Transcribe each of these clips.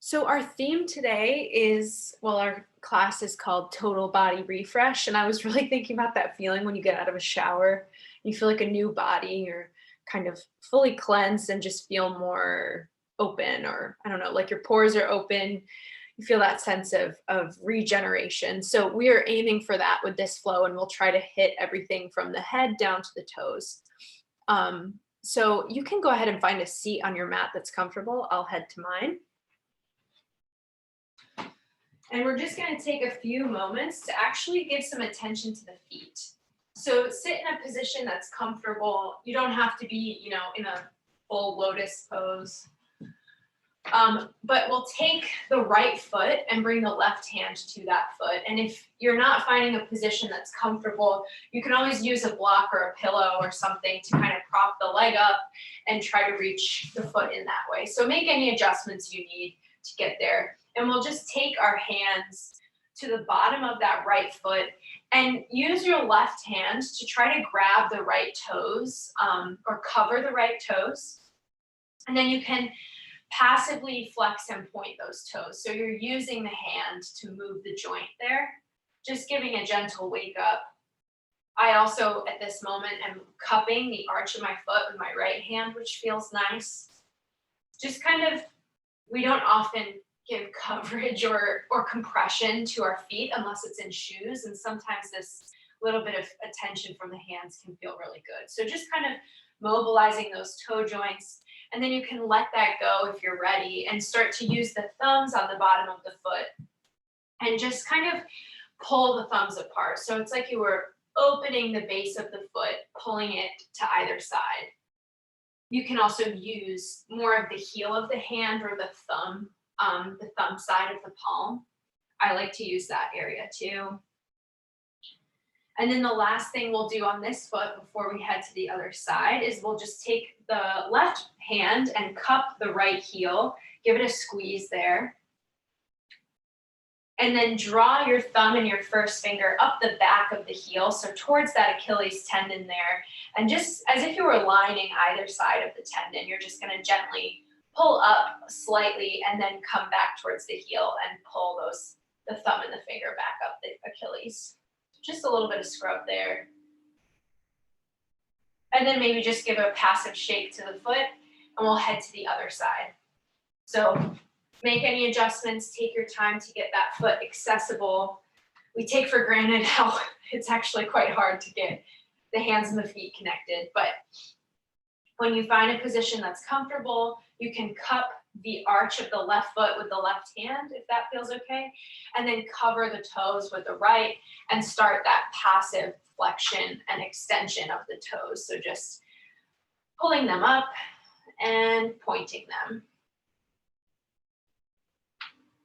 So our theme today is, well, our class is called Total Body Refresh. And I was really thinking about that feeling when you get out of a shower, you feel like a new body, you're kind of fully cleansed and just feel more open, or I don't know, like your pores are open. You feel that sense of regeneration. So we are aiming for that with this flow, and we'll try to hit everything from the head down to the toes. So you can go ahead and find a seat on your mat that's comfortable. I'll head to mine. And we're just going to take a few moments to actually give some attention to the feet. So sit in a position that's comfortable. You don't have to be, in a full lotus pose. But we'll take the right foot and bring the left hand to that foot. And if you're not finding a position that's comfortable, you can always use a block or a pillow or something to kind of prop the leg up and try to reach the foot in that way. So make any adjustments you need to get there. And we'll just take our hands to the bottom of that right foot and use your left hand to try to grab the right toes or cover the right toes. And then you can passively flex and point those toes. So you're using the hand to move the joint there, just giving a gentle wake up. I also, at this moment, am cupping the arch of my foot with my right hand, which feels nice. Just kind of, we don't often give coverage or compression to our feet unless it's in shoes. And sometimes this little bit of attention from the hands can feel really good. So just kind of mobilizing those toe joints. And then you can let that go if you're ready and start to use the thumbs on the bottom of the foot and just kind of pull the thumbs apart. So it's like you were opening the base of the foot, pulling it to either side. You can also use more of the heel of the hand or the thumb side of the palm. I like to use that area too. And then the last thing we'll do on this foot before we head to the other side is we'll just take the left hand and cup the right heel, give it a squeeze there. And then draw your thumb and your first finger up the back of the heel, so towards that Achilles tendon there. And just as if you were lining either side of the tendon, you're just going to gently pull up slightly and then come back towards the heel and pull the thumb and the finger back up the Achilles. Just a little bit of scrub there. And then maybe just give a passive shake to the foot, and we'll head to the other side. So make any adjustments, take your time to get that foot accessible. We take for granted how it's actually quite hard to get the hands and the feet connected, but when you find a position that's comfortable, you can cup the arch of the left foot with the left hand, if that feels okay, and then cover the toes with the right and start that passive flexion and extension of the toes. So just pulling them up and pointing them.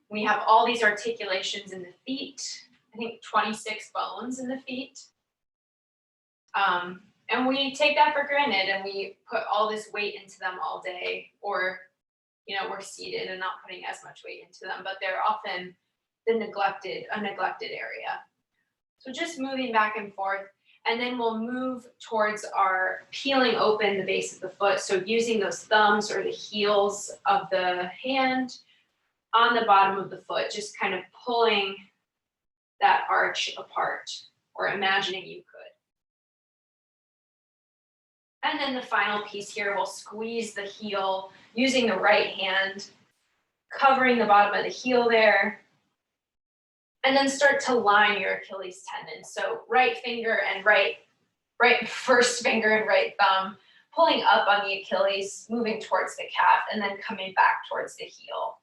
We have all these articulations in the feet, I think 26 bones in the feet. And we take that for granted and we put all this weight into them all day, or, we're seated and not putting as much weight into them, but they're often a neglected area. So just moving back and forth, and then we'll move towards our peeling open the base of the foot. So using those thumbs or the heels of the hand on the bottom of the foot, just kind of pulling that arch apart, or imagining you could. And then the final piece here, we'll squeeze the heel using the right hand, covering the bottom of the heel there, and then start to line your Achilles tendon. So right finger and right first finger and right thumb, pulling up on the Achilles, moving towards the calf, and then coming back towards the heel.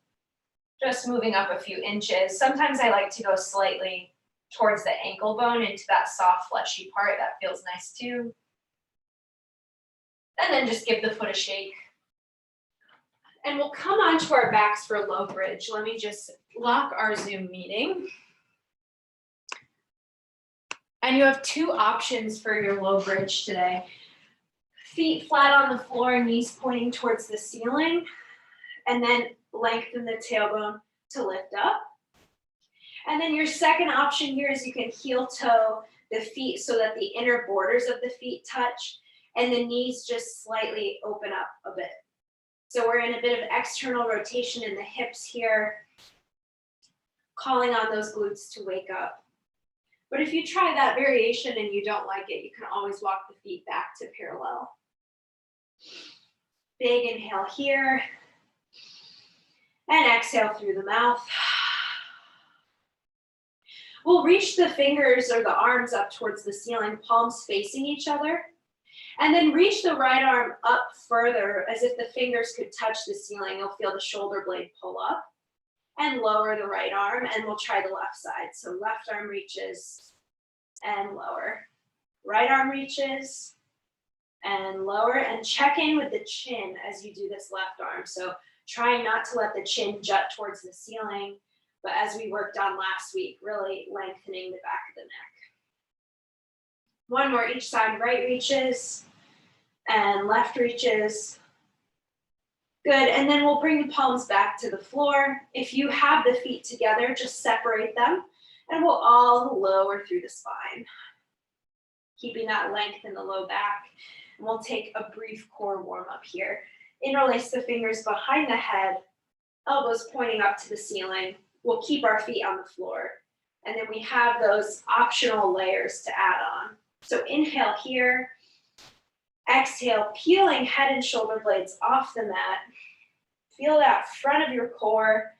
Just moving up a few inches. Sometimes I like to go slightly towards the ankle bone into that soft, fleshy part. That feels nice too. And then just give the foot a shake. And we'll come onto our backs for low bridge. Let me just lock our Zoom meeting. And you have two options for your low bridge today. Feet flat on the floor, knees pointing towards the ceiling, and then lengthen the tailbone to lift up. And then your second option here is you can heel toe the feet so that the inner borders of the feet touch, and the knees just slightly open up a bit. So we're in a bit of external rotation in the hips here, calling on those glutes to wake up. But if you try that variation and you don't like it, you can always walk the feet back to parallel. Big inhale here, and exhale through the mouth. We'll reach the fingers or the arms up towards the ceiling, palms facing each other. And then reach the right arm up further as if the fingers could touch the ceiling. You'll feel the shoulder blade pull up. And lower the right arm, and we'll try the left side. So left arm reaches and lower. Right arm reaches and lower, and check in with the chin as you do this left arm. So trying not to let the chin jut towards the ceiling, but as we worked on last week, really lengthening the back of the neck. One more each side, right reaches and left reaches. Good, and then we'll bring the palms back to the floor. If you have the feet together, just separate them, and we'll all lower through the spine. Keeping that length in the low back. And we'll take a brief core warm up here. Interlace the fingers behind the head, elbows pointing up to the ceiling. We'll keep our feet on the floor. And then we have those optional layers to add on. So inhale here. Exhale, peeling head and shoulder blades off the mat. Feel that front of your core,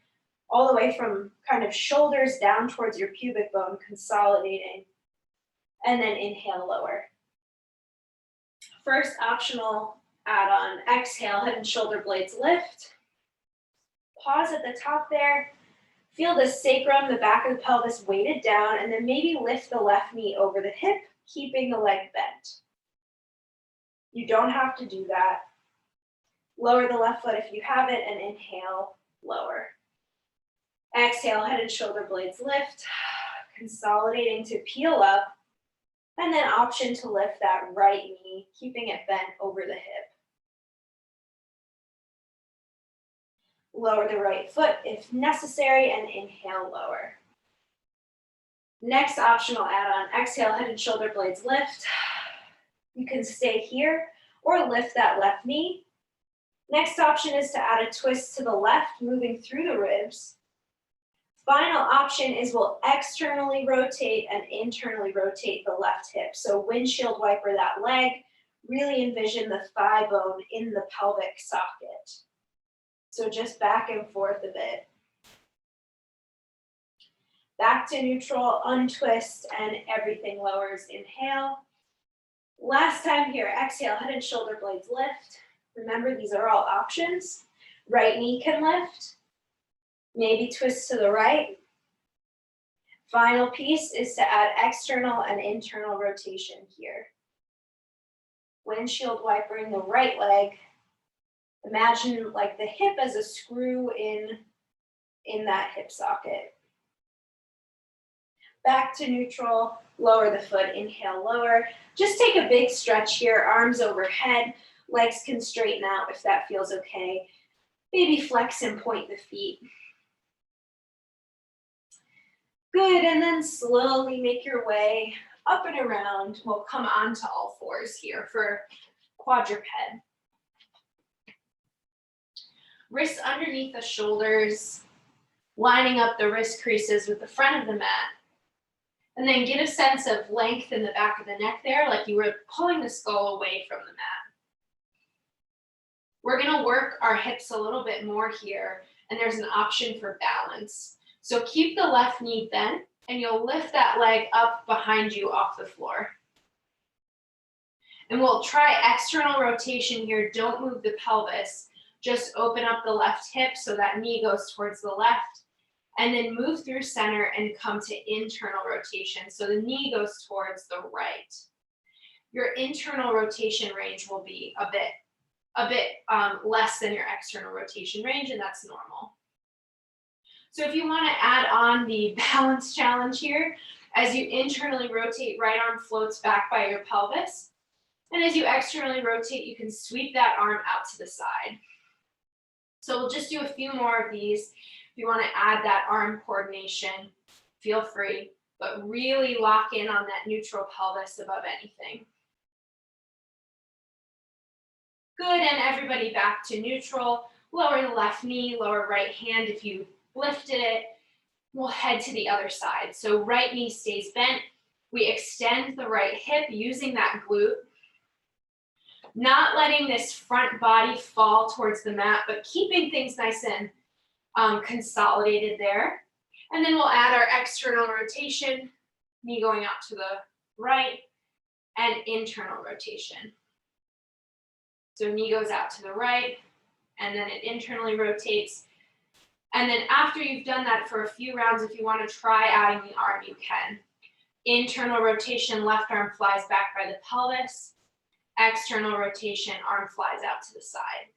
all the way from kind of shoulders down towards your pubic bone, consolidating. And then inhale, lower. First optional add-on, exhale, head and shoulder blades lift. Pause at the top there. Feel the sacrum, the back of the pelvis weighted down, and then maybe lift the left knee over the hip, keeping the leg bent. You don't have to do that. Lower the left foot if you have it, and inhale, lower. Exhale, head and shoulder blades lift, consolidating to peel up, and then option to lift that right knee, keeping it bent over the hip. Lower the right foot if necessary, and inhale, lower. Next optional add-on, exhale, head and shoulder blades lift. You can stay here or lift that left knee. Next option is to add a twist to the left, moving through the ribs. Final option is we'll externally rotate and internally rotate the left hip. So windshield wiper that leg, really envision the thigh bone in the pelvic socket. So just back and forth a bit. Back to neutral, untwist, and everything lowers. Inhale. Last time here, exhale, head and shoulder blades lift. Remember, these are all options. Right knee can lift. Maybe twist to the right. Final piece is to add external and internal rotation here. Windshield wipering the right leg. Imagine like the hip as a screw in that hip socket. Back to neutral, lower the foot, inhale, lower. Just take a big stretch here, arms overhead, legs can straighten out if that feels okay. Maybe flex and point the feet. Good, and then slowly make your way up and around. We'll come onto all fours here for quadruped. Wrists underneath the shoulders, lining up the wrist creases with the front of the mat. And then get a sense of length in the back of the neck there, like you were pulling the skull away from the mat. We're gonna work our hips a little bit more here, and there's an option for balance. So keep the left knee bent, and you'll lift that leg up behind you off the floor. And we'll try external rotation here. Don't move the pelvis. Just open up the left hip so that knee goes towards the left. And then move through center and come to internal rotation. So the knee goes towards the right. Your internal rotation range will be a bit less than your external rotation range, and that's normal. So if you want to add on the balance challenge here, as you internally rotate, right arm floats back by your pelvis. And as you externally rotate, you can sweep that arm out to the side. So we'll just do a few more of these. If you want to add that arm coordination, feel free, but really lock in on that neutral pelvis above anything. Good, and everybody back to neutral. Lower the left knee, lower right hand if you lifted it. We'll head to the other side. So right knee stays bent. We extend the right hip using that glute. Not letting this front body fall towards the mat, but keeping things nice and consolidated there. And then we'll add our external rotation, knee going out to the right, and internal rotation. So knee goes out to the right, and then it internally rotates. And then after you've done that for a few rounds, if you want to try adding the arm, you can. Internal rotation, left arm flies back by the pelvis. External rotation, arm flies out to the side.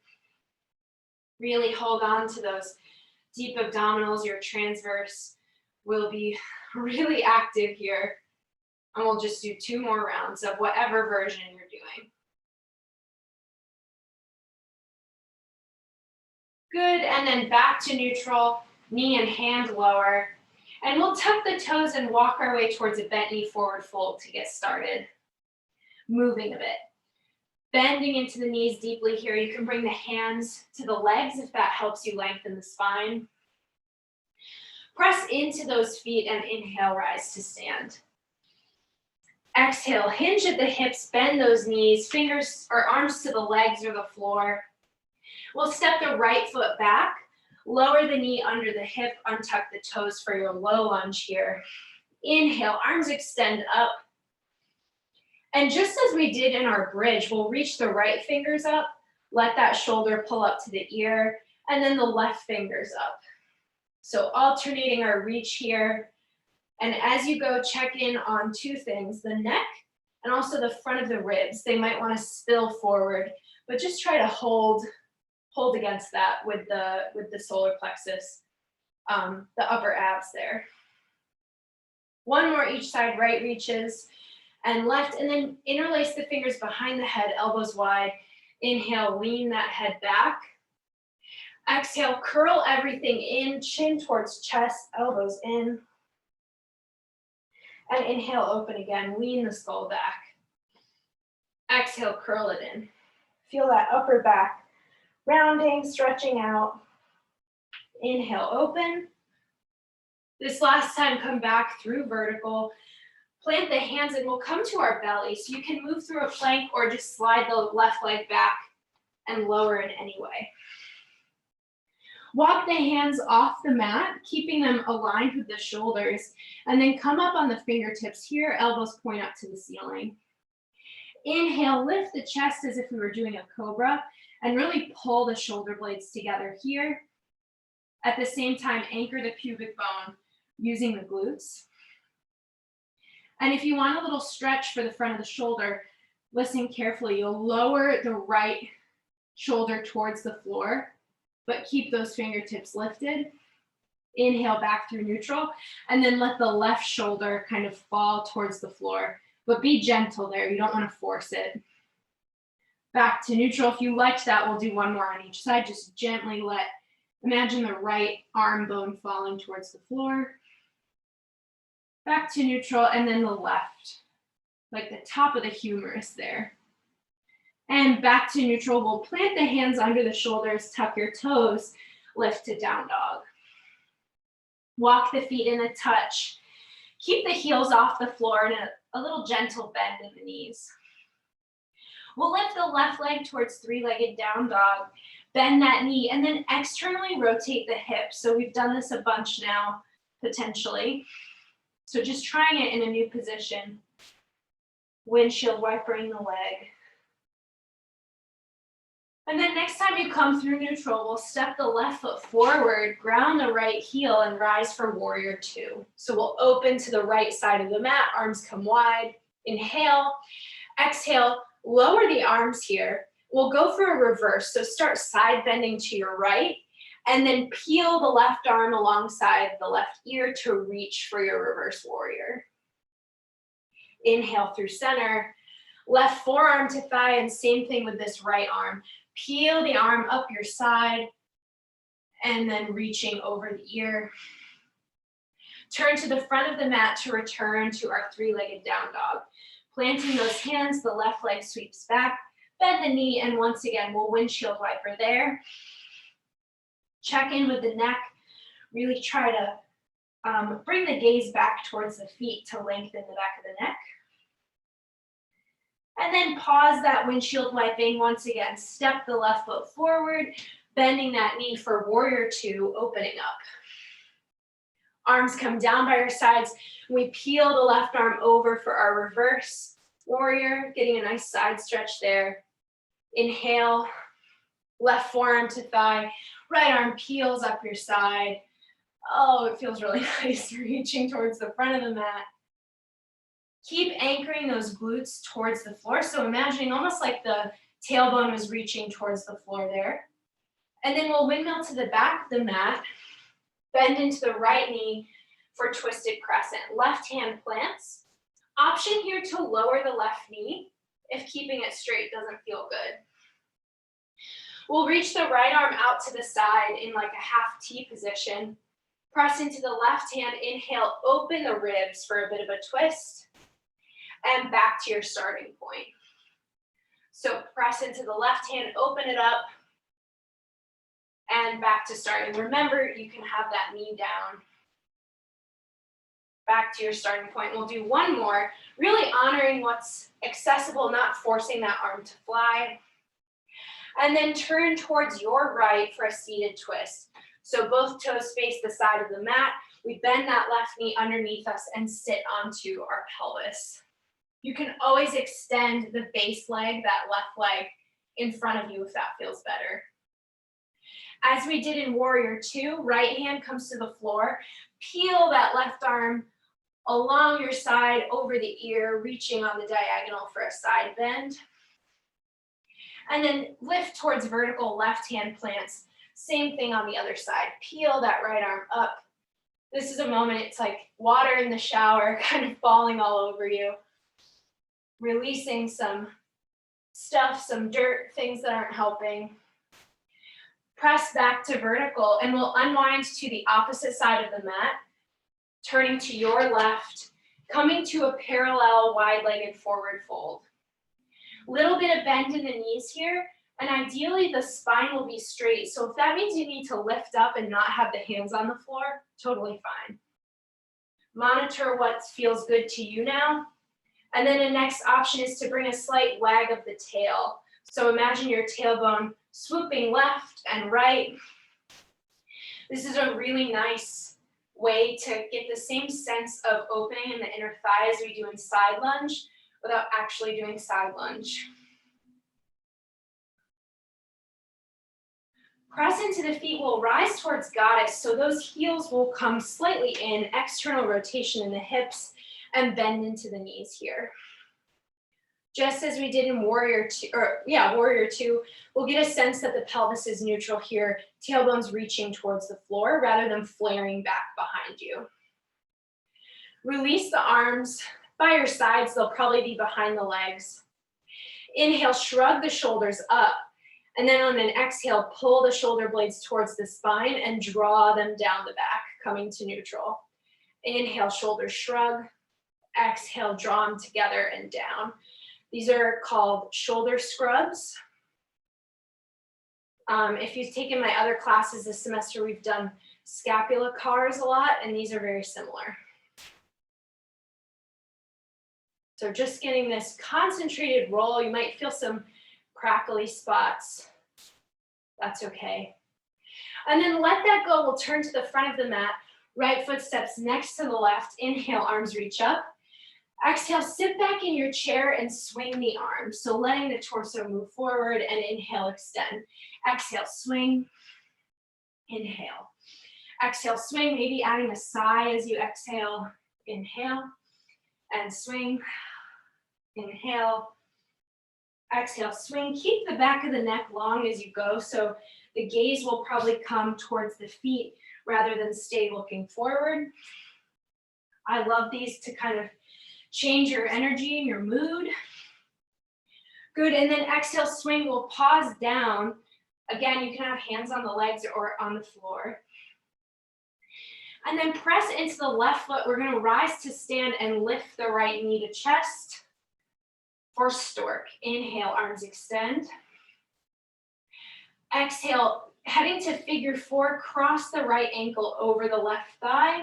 Really hold on to those deep abdominals. Your transverse will be really active here. And we'll just do 2 more rounds of whatever version you're doing. Good, and then back to neutral, knee and hand lower. And we'll tuck the toes and walk our way towards a bent knee forward fold to get started. Moving a bit. Bending into the knees deeply here. You can bring the hands to the legs if that helps you lengthen the spine. Press into those feet and inhale, rise to stand. Exhale, hinge at the hips, bend those knees, fingers or arms to the legs or the floor. We'll step the right foot back, lower the knee under the hip, untuck the toes for your low lunge here. Inhale, arms extend up. And just as we did in our bridge, we'll reach the right fingers up, let that shoulder pull up to the ear, and then the left fingers up. So alternating our reach here. And as you go, check in on 2 things, the neck and also the front of the ribs. They might want to spill forward, but just try to hold against that with the solar plexus, the upper abs there. 1 more each side, right reaches and left, and then interlace the fingers behind the head, elbows wide. Inhale, lean that head back. Exhale, curl everything in, chin towards chest, elbows in. And inhale, open again, lean the skull back. Exhale, curl it in. Feel that upper back rounding, stretching out. Inhale, open. This last time, come back through vertical. Plant the hands and we'll come to our belly. So you can move through a plank or just slide the left leg back and lower it anyway. Walk the hands off the mat, keeping them aligned with the shoulders, and then come up on the fingertips here, elbows point up to the ceiling. Inhale, lift the chest as if we were doing a cobra, and really pull the shoulder blades together here. At the same time, anchor the pubic bone using the glutes. And if you want a little stretch for the front of the shoulder, listen carefully. You'll lower the right shoulder towards the floor, but keep those fingertips lifted. Inhale back through neutral, and then let the left shoulder kind of fall towards the floor, but be gentle there. You don't want to force it. Back to neutral. If you liked that, we'll do 1 more on each side. Just gently imagine the right arm bone falling towards the floor. Back to neutral, and then the left, like the top of the humerus there. And back to neutral, we'll plant the hands under the shoulders, tuck your toes, lift to down dog. Walk the feet in a touch. Keep the heels off the floor and a little gentle bend in the knees. We'll lift the left leg towards 3-legged down dog, bend that knee, and then externally rotate the hip. So we've done this a bunch now, potentially. So just trying it in a new position. Windshield wipering the leg. And then next time you come through neutral, we'll step the left foot forward, ground the right heel, and rise for warrior 2. So we'll open to the right side of the mat, arms come wide. Inhale, exhale, lower the arms here. We'll go for a reverse. So start side bending to your right, and then peel the left arm alongside the left ear to reach for your reverse warrior. Inhale through center, left forearm to thigh, and same thing with this right arm. Peel the arm up your side, and then reaching over the ear. Turn to the front of the mat to return to our 3-legged down dog. Planting those hands, the left leg sweeps back, bend the knee, and once again, we'll windshield wiper there. Check in with the neck. Really try to bring the gaze back towards the feet to lengthen the back of the neck. And then pause that windshield wiping. Once again, step the left foot forward, bending that knee for warrior two, opening up. Arms come down by our sides. We peel the left arm over for our reverse warrior, getting a nice side stretch there. Inhale, left forearm to thigh, right arm peels up your side. Oh, it feels really nice reaching towards the front of the mat. Keep anchoring those glutes towards the floor. So imagining almost like the tailbone was reaching towards the floor there. And then we'll windmill to the back of the mat, bend into the right knee for twisted crescent. Left hand plants. Option here to lower the left knee if keeping it straight doesn't feel good. We'll reach the right arm out to the side in like a half T position. Press into the left hand, inhale, open the ribs for a bit of a twist, and back to your starting point. So press into the left hand, open it up, and back to starting. Remember, you can have that knee down. Back to your starting point. We'll do one more, really honoring what's accessible, not forcing that arm to fly. And then turn towards your right for a seated twist. So both toes face the side of the mat. We bend that left knee underneath us and sit onto our pelvis. You can always extend the base leg, that left leg, in front of you if that feels better. As we did in warrior two, right hand comes to the floor. Peel that left arm along your side, over the ear, reaching on the diagonal for a side bend. And then lift towards vertical, left hand plants. Same thing on the other side. Peel that right arm up. This is a moment, it's like water in the shower, kind of falling all over you. Releasing some stuff, some dirt, things that aren't helping. Press back to vertical, and we'll unwind to the opposite side of the mat, turning to your left, coming to a parallel wide-legged forward fold. Little bit of bend in the knees here, and ideally the spine will be straight. So if that means you need to lift up and not have the hands on the floor, totally fine. Monitor what feels good to you now. And then the next option is to bring a slight wag of the tail. So imagine your tailbone swooping left and right. This is a really nice way to get the same sense of opening in the inner thigh as we do in side lunge without actually doing side lunge. Press into the feet, will rise towards goddess, so those heels will come slightly in, external rotation in the hips, and bend into the knees here. Just as we did in warrior two, we'll get a sense that the pelvis is neutral here, tailbone's reaching towards the floor rather than flaring back behind you. Release the arms by your sides, they'll probably be behind the legs. Inhale, shrug the shoulders up. And then on an exhale, pull the shoulder blades towards the spine and draw them down the back, coming to neutral. Inhale, shoulders shrug. Exhale, draw them together and down. These are called shoulder scrubs. If you've taken my other classes this semester, we've done scapula cars a lot, and these are very similar. So just getting this concentrated roll. You might feel some crackly spots. That's okay. And then let that go. We'll turn to the front of the mat. Right foot steps next to the left. Inhale, arms reach up. Exhale, sit back in your chair and swing the arms. So letting the torso move forward, and inhale, extend. Exhale, swing. Inhale. Exhale, swing, maybe adding a sigh as you exhale. Inhale and swing. Inhale. Exhale, swing. Keep the back of the neck long as you go, so the gaze will probably come towards the feet rather than stay looking forward. I love these to kind of change your energy and your mood. Good, and then exhale, swing. We'll pause down. Again, you can have hands on the legs or on the floor. And then press into the left foot. We're gonna rise to stand and lift the right knee to chest. For stork. Inhale, arms extend. Exhale, Heading to figure four, cross the right ankle over the left thigh,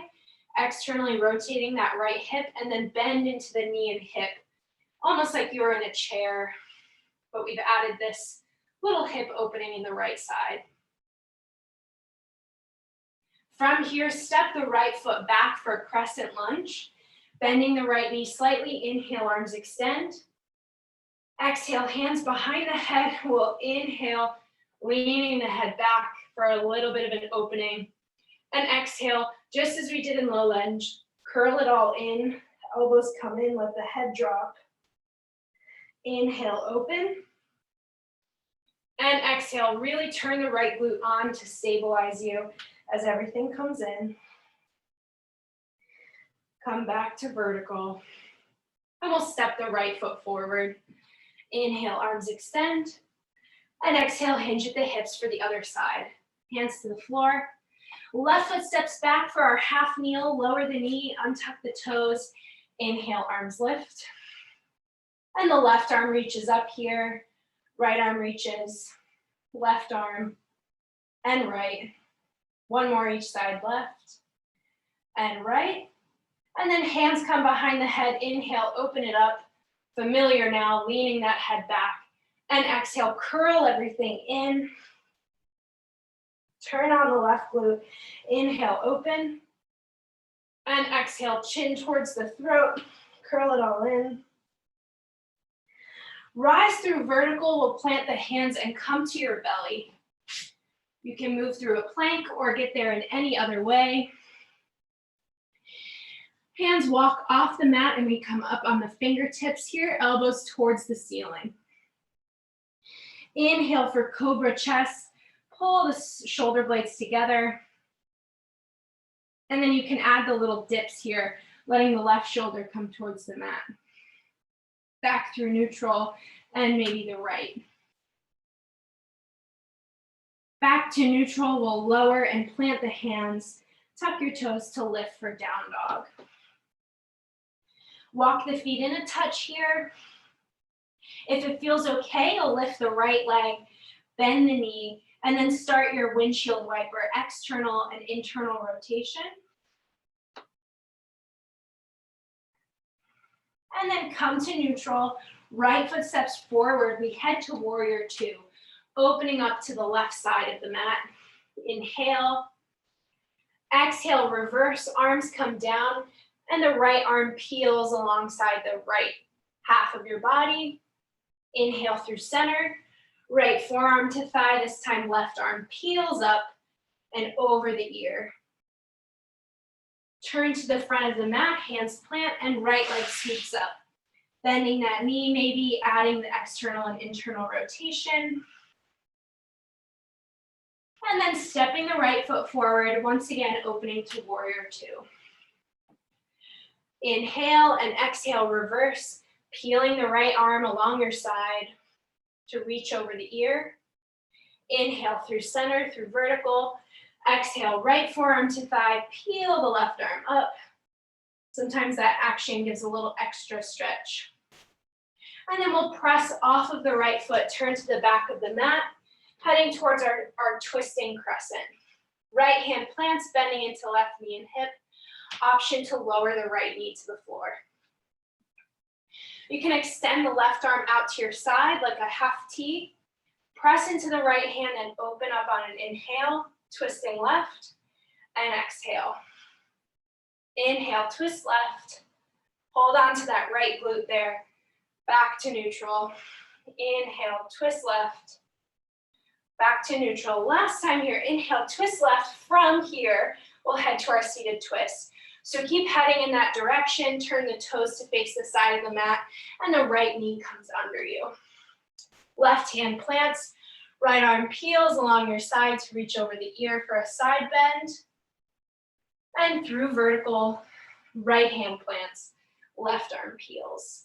externally rotating that right hip, and then bend into the knee and hip, almost like you were in a chair, but we've added this little hip opening in the right side. From here, step the right foot back for a crescent lunge, bending the right knee slightly. Inhale, arms extend. Exhale, hands behind the head. We'll inhale, leaning the head back for a little bit of an opening. And exhale, just as we did in low lunge, curl it all in. Elbows come in, let the head drop. Inhale, open. And exhale, really turn the right glute on to stabilize you as everything comes in. Come back to vertical. And we'll step the right foot forward. Inhale, arms extend. And exhale, hinge at the hips for the other side. Hands to the floor. Left foot steps back for our half kneel. Lower the knee, untuck the toes. Inhale, arms lift. And the left arm reaches up here. Right arm reaches. Left arm and right. One more each side, left and right. And then hands come behind the head. Inhale, open it up. Familiar now, leaning that head back. And exhale, curl everything in. Turn on the left glute. Inhale, open. And exhale, chin towards the throat. Curl it all in. Rise through vertical. We'll plant the hands and come to your belly. You can move through a plank or get there in any other way. Hands walk off the mat and we come up on the fingertips here, elbows towards the ceiling. Inhale for cobra chest. Pull the shoulder blades together. And then you can add the little dips here, letting the left shoulder come towards the mat. Back through neutral and maybe the right. Back to neutral, we'll lower and plant the hands. Tuck your toes to lift for down dog. Walk the feet in a touch here. If it feels okay, you'll lift the right leg, bend the knee, and then start your windshield wiper, external and internal rotation. And then come to neutral, right foot steps forward, we head to warrior two, opening up to the left side of the mat. Inhale, exhale, reverse, arms come down, and the right arm peels alongside the right half of your body. Inhale through center, right forearm to thigh, this time left arm peels up and over the ear. Turn to the front of the mat, hands plant, and right leg sweeps up. Bending that knee, maybe adding the external and internal rotation. And then stepping the right foot forward, once again opening to warrior two. Inhale and exhale, reverse, peeling the right arm along your side to reach over the ear. Inhale through center, through vertical. Exhale, right forearm to thigh, peel the left arm up. Sometimes that action gives a little extra stretch. And then we'll press off of the right foot, turn to the back of the mat, heading towards our twisting crescent. Right hand plants, bending into left knee and hip. Option to lower the right knee to the floor. You can extend the left arm out to your side like a half T. Press into the right hand and open up on an inhale, twisting left, and exhale. Inhale, twist left. Hold on to that right glute there. Back to neutral. Inhale, twist left. Back to neutral. Last time here, inhale, twist left. From here, we'll head to our seated twist. So keep heading in that direction. Turn the toes to face the side of the mat, and the right knee comes under you. Left hand plants, right arm peels along your side to reach over the ear for a side bend. And through vertical, right hand plants, left arm peels,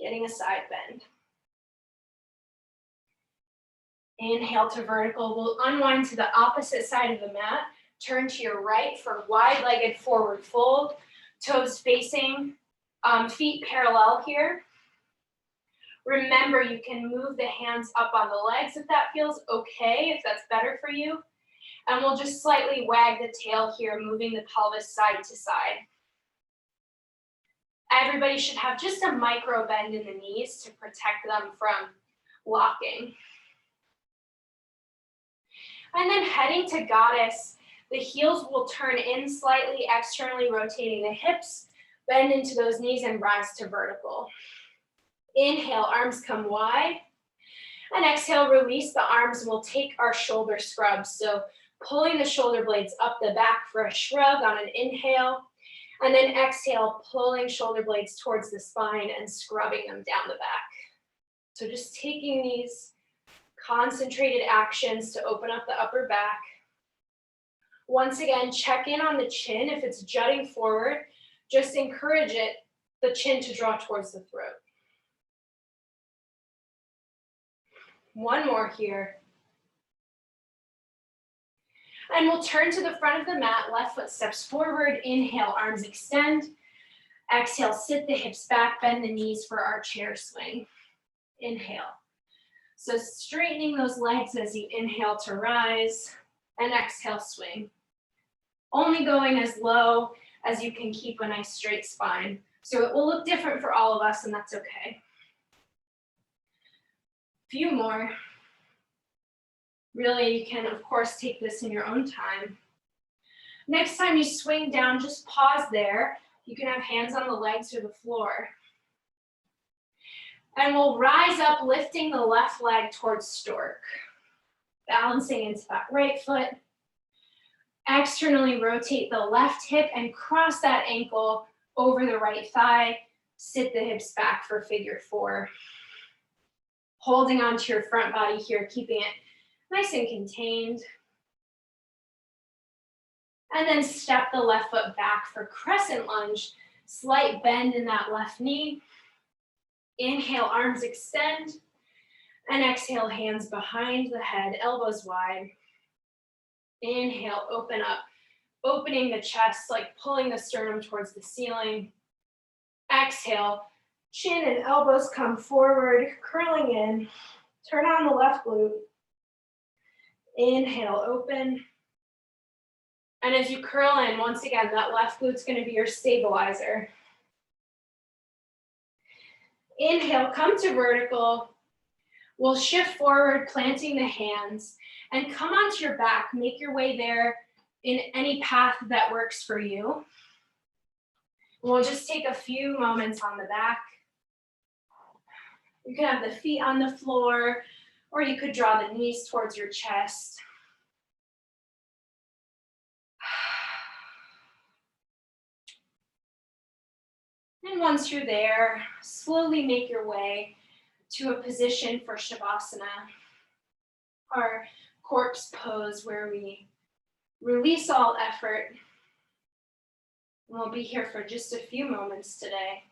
getting a side bend. Inhale to vertical. We'll unwind to the opposite side of the mat. Turn to your right for wide-legged forward fold. Toes facing, feet parallel here. Remember, you can move the hands up on the legs if that feels okay, if that's better for you. And we'll just slightly wag the tail here, moving the pelvis side to side. Everybody should have just a micro bend in the knees to protect them from locking. And then heading to goddess, the heels will turn in slightly, externally rotating the hips, bend into those knees and rise to vertical. Inhale, arms come wide. And exhale, release the arms. We'll take our shoulder scrubs. So pulling the shoulder blades up the back for a shrug on an inhale. And then exhale, pulling shoulder blades towards the spine and scrubbing them down the back. So just taking these concentrated actions to open up the upper back. Once again, check in on the chin. If it's jutting forward, just encourage the chin to draw towards the throat. One more here. And we'll turn to the front of the mat, left foot steps forward, inhale, arms extend. Exhale, sit the hips back, bend the knees for our chair swing. Inhale. So straightening those legs as you inhale to rise, and exhale, swing. Only going as low as you can keep a nice straight spine. So it will look different for all of us, and that's okay. Few more. Really, you can, of course, take this in your own time. Next time you swing down, just pause there. You can have hands on the legs or the floor. And we'll rise up, lifting the left leg towards stork. Balancing into that right foot. Externally rotate the left hip and cross that ankle over the right thigh. Sit the hips back for figure four. Holding onto your front body here, keeping it nice and contained. And then step the left foot back for crescent lunge. Slight bend in that left knee. Inhale, arms extend. And exhale, hands behind the head, elbows wide. Inhale, open up. Opening the chest, like pulling the sternum towards the ceiling. Exhale, chin and elbows come forward, curling in. Turn on the left glute. Inhale, open. And as you curl in, once again, that left glute's gonna be your stabilizer. Inhale, come to vertical. We'll shift forward, planting the hands, and come onto your back. Make your way there in any path that works for you. We'll just take a few moments on the back. You can have the feet on the floor, or you could draw the knees towards your chest. And once you're there, slowly make your way to a position for Shavasana, our corpse pose where we release all effort. We'll be here for just a few moments today.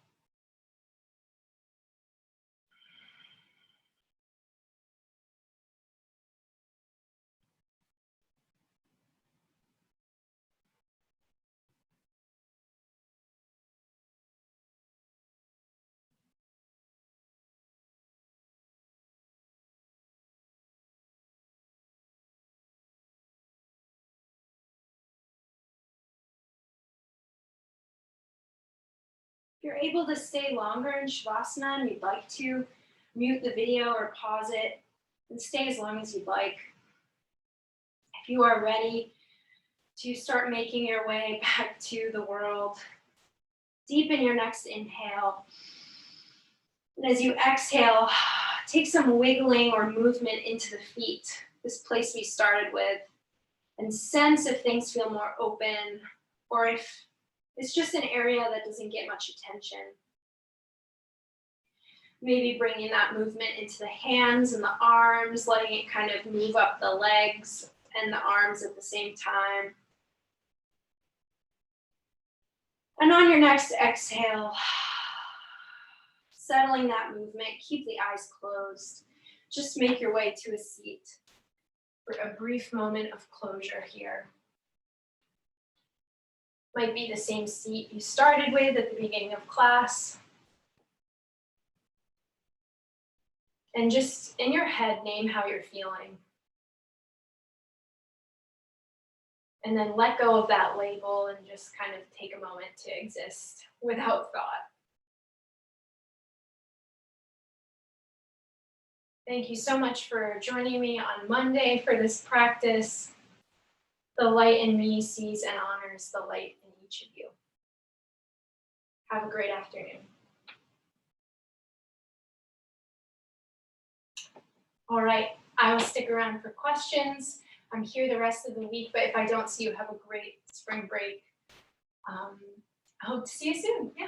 If you're able to stay longer in Shavasana and you'd like to, mute the video or pause it and stay as long as you'd like. If you are ready to start making your way back to the world, deepen your next inhale. And as you exhale, take some wiggling or movement into the feet, this place we started with, and sense if things feel more open or if it's just an area that doesn't get much attention. Maybe bringing that movement into the hands and the arms, letting it kind of move up the legs and the arms at the same time. And on your next exhale, settling that movement, keep the eyes closed. Just make your way to a seat for a brief moment of closure here. Might be the same seat you started with at the beginning of class. And just in your head, name how you're feeling. And then let go of that label and just kind of take a moment to exist without thought. Thank you so much for joining me on Monday for this practice. The light in me sees and honors the light in each of you. Have a great afternoon. All right, I will stick around for questions. I'm here the rest of the week, but if I don't see you, have a great spring break. I hope to see you soon. Yeah.